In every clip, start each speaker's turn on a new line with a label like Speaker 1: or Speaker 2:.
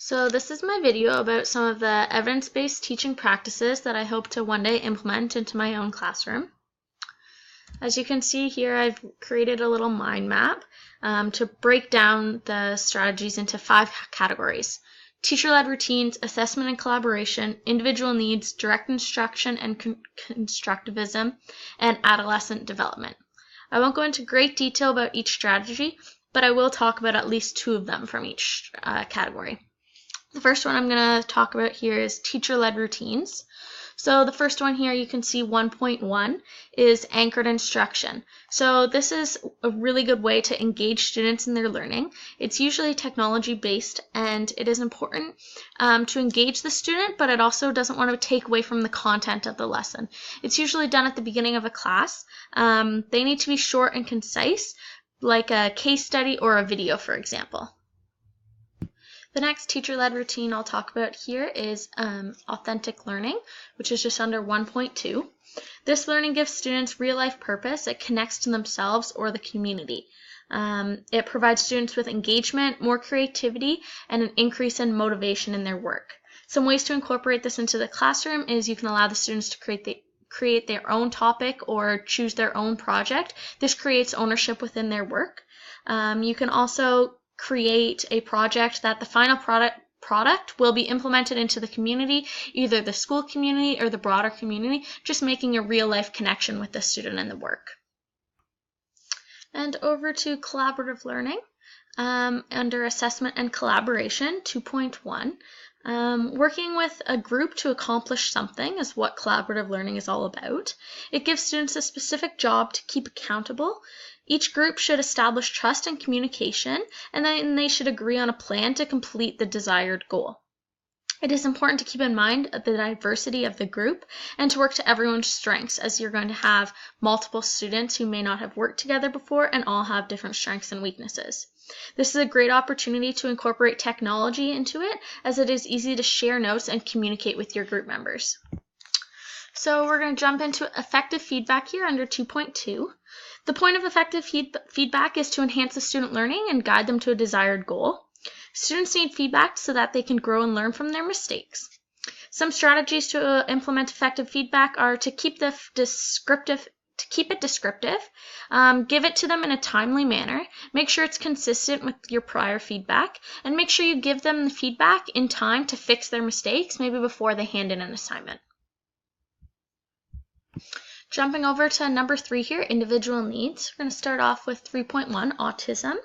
Speaker 1: So this is my video about some of the evidence-based teaching practices that I hope to one day implement into my own classroom. As you can see here, I've created a little mind map to break down the strategies into 5 categories: teacher-led routines, assessment and collaboration, individual needs, direct instruction and constructivism, and adolescent development. I won't go into great detail about each strategy, but I will talk about at least 2 of them from each category. The first one I'm going to talk about here is teacher-led routines. So the first one here, you can see 1.1 is anchored instruction. So this is a really good way to engage students in their learning. It's usually technology-based, and it is important to engage the student, but it also doesn't want to take away from the content of the lesson. It's usually done at the beginning of a class. They need to be short and concise, like a case study or a video, for example. The next teacher-led routine I'll talk about here is authentic learning, which is just under 1.2. This learning gives students real-life purpose. It connects to themselves or the community. It provides students with engagement, more creativity, and an increase in motivation in their work. Some ways to incorporate this into the classroom is you can allow the students to create their own topic or choose their own project. This creates ownership within their work. You can also create a project that the final product will be implemented into the community, either the school community or the broader community, just making a real-life connection with the student and the work. And over to collaborative learning, under assessment and collaboration, 2.1. Working with a group to accomplish something is what collaborative learning is all about. It gives students a specific job to keep accountable. Each group should establish trust and communication, and then they should agree on a plan to complete the desired goal. It is important to keep in mind the diversity of the group and to work to everyone's strengths, as you're going to have multiple students who may not have worked together before and all have different strengths and weaknesses. This is a great opportunity to incorporate technology into it, as it is easy to share notes and communicate with your group members. So we're going to jump into effective feedback here under 2.2. The point of effective feedback is to enhance the student learning and guide them to a desired goal. Students need feedback so that they can grow and learn from their mistakes. Some strategies to implement effective feedback are to keep it descriptive, give it to them in a timely manner, make sure it's consistent with your prior feedback, and make sure you give them the feedback in time to fix their mistakes, maybe before they hand in an assignment. Jumping over to number 3 here, individual needs. We're going to start off with 3.1, autism.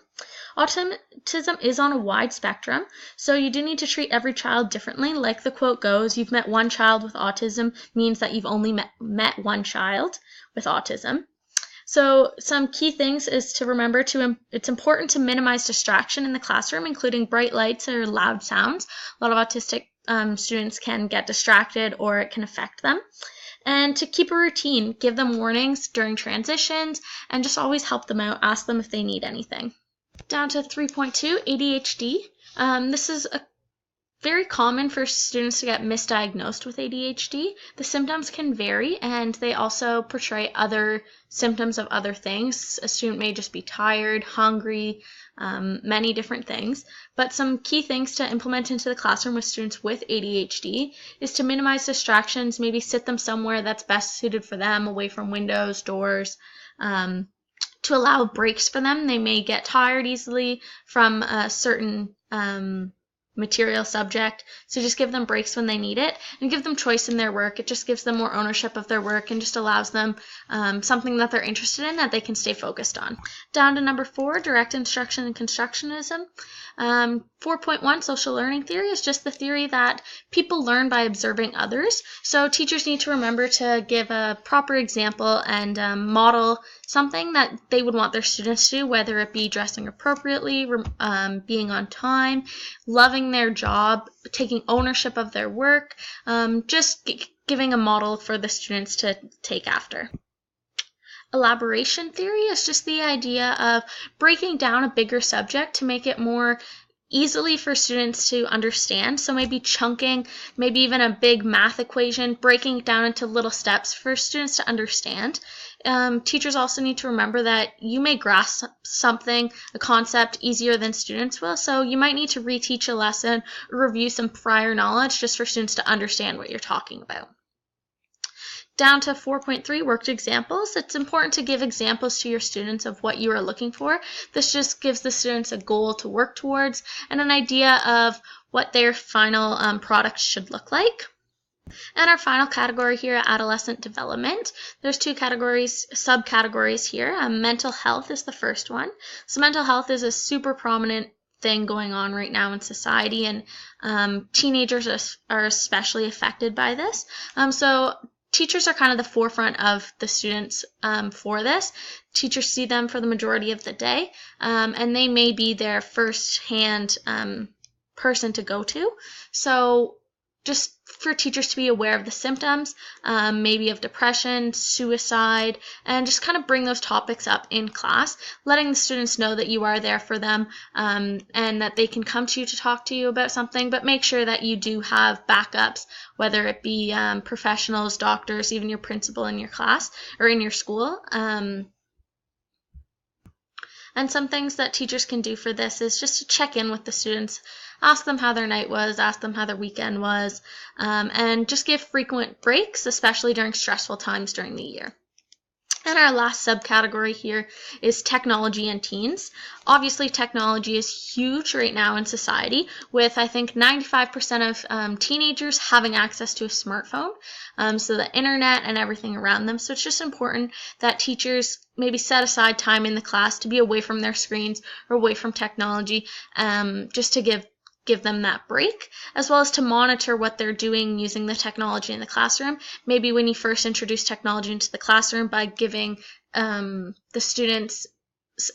Speaker 1: Autism is on a wide spectrum, so you do need to treat every child differently. Like the quote goes, you've met one child with autism means that you've only met one child with autism. So some key things is to remember it's important to minimize distraction in the classroom, including bright lights or loud sounds. A lot of autistic students can get distracted or it can affect them. And to keep a routine, give them warnings during transitions, and just always help them out, ask them if they need anything. Down to 3.2, ADHD. This is very common for students to get misdiagnosed with ADHD. The symptoms can vary, and they also portray other symptoms of other things. A student may just be tired, hungry, many different things. But some key things to implement into the classroom with students with ADHD is to minimize distractions, maybe sit them somewhere that's best suited for them, away from windows, doors, to allow breaks for them. They may get tired easily from a certain material subject, so just give them breaks when they need it and give them choice in their work. It just gives them more ownership of their work and just allows them something that they're interested in that they can stay focused on. Down to number 4, direct instruction and constructionism. 4.1, social learning theory, is just the theory that people learn by observing others. So teachers need to remember to give a proper example and model something that they would want their students to do, whether it be dressing appropriately, being on time, loving their job, taking ownership of their work, just giving a model for the students to take after. Elaboration theory is just the idea of breaking down a bigger subject to make it more easily for students to understand. So maybe chunking, maybe even a big math equation, breaking it down into little steps for students to understand. Teachers also need to remember that you may grasp something, a concept, easier than students will. So you might need to reteach a lesson or review some prior knowledge just for students to understand what you're talking about. Down to 4.3, worked examples. It's important to give examples to your students of what you are looking for. This just gives the students a goal to work towards and an idea of what their final product should look like. And our final category here, adolescent development. There's two categories, subcategories here. Mental health is the first one. So mental health is a super prominent thing going on right now in society, and teenagers are especially affected by this. So teachers are kind of the forefront of the students for this. Teachers see them for the majority of the day, and they may be their first-hand person to go to. So just for teachers to be aware of the symptoms, maybe of depression, suicide, and just kind of bring those topics up in class, letting the students know that you are there for them, and that they can come to you to talk to you about something, but make sure that you do have backups, whether it be professionals, doctors, even your principal in your class or in your school. And some things that teachers can do for this is just to check in with the students, ask them how their night was, ask them how their weekend was, and just give frequent breaks, especially during stressful times during the year. And our last subcategory here is technology and teens. Obviously, technology is huge right now in society, with I think 95% of teenagers having access to a smartphone, so the internet and everything around them. So it's just important that teachers maybe set aside time in the class to be away from their screens or away from technology, just to give them that break, as well as to monitor what they're doing using the technology in the classroom. Maybe when you first introduce technology into the classroom by giving the students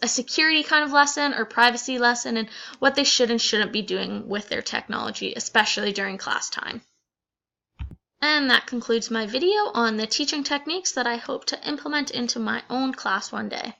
Speaker 1: a security kind of lesson or privacy lesson and what they should and shouldn't be doing with their technology, especially during class time. And that concludes my video on the teaching techniques that I hope to implement into my own class one day.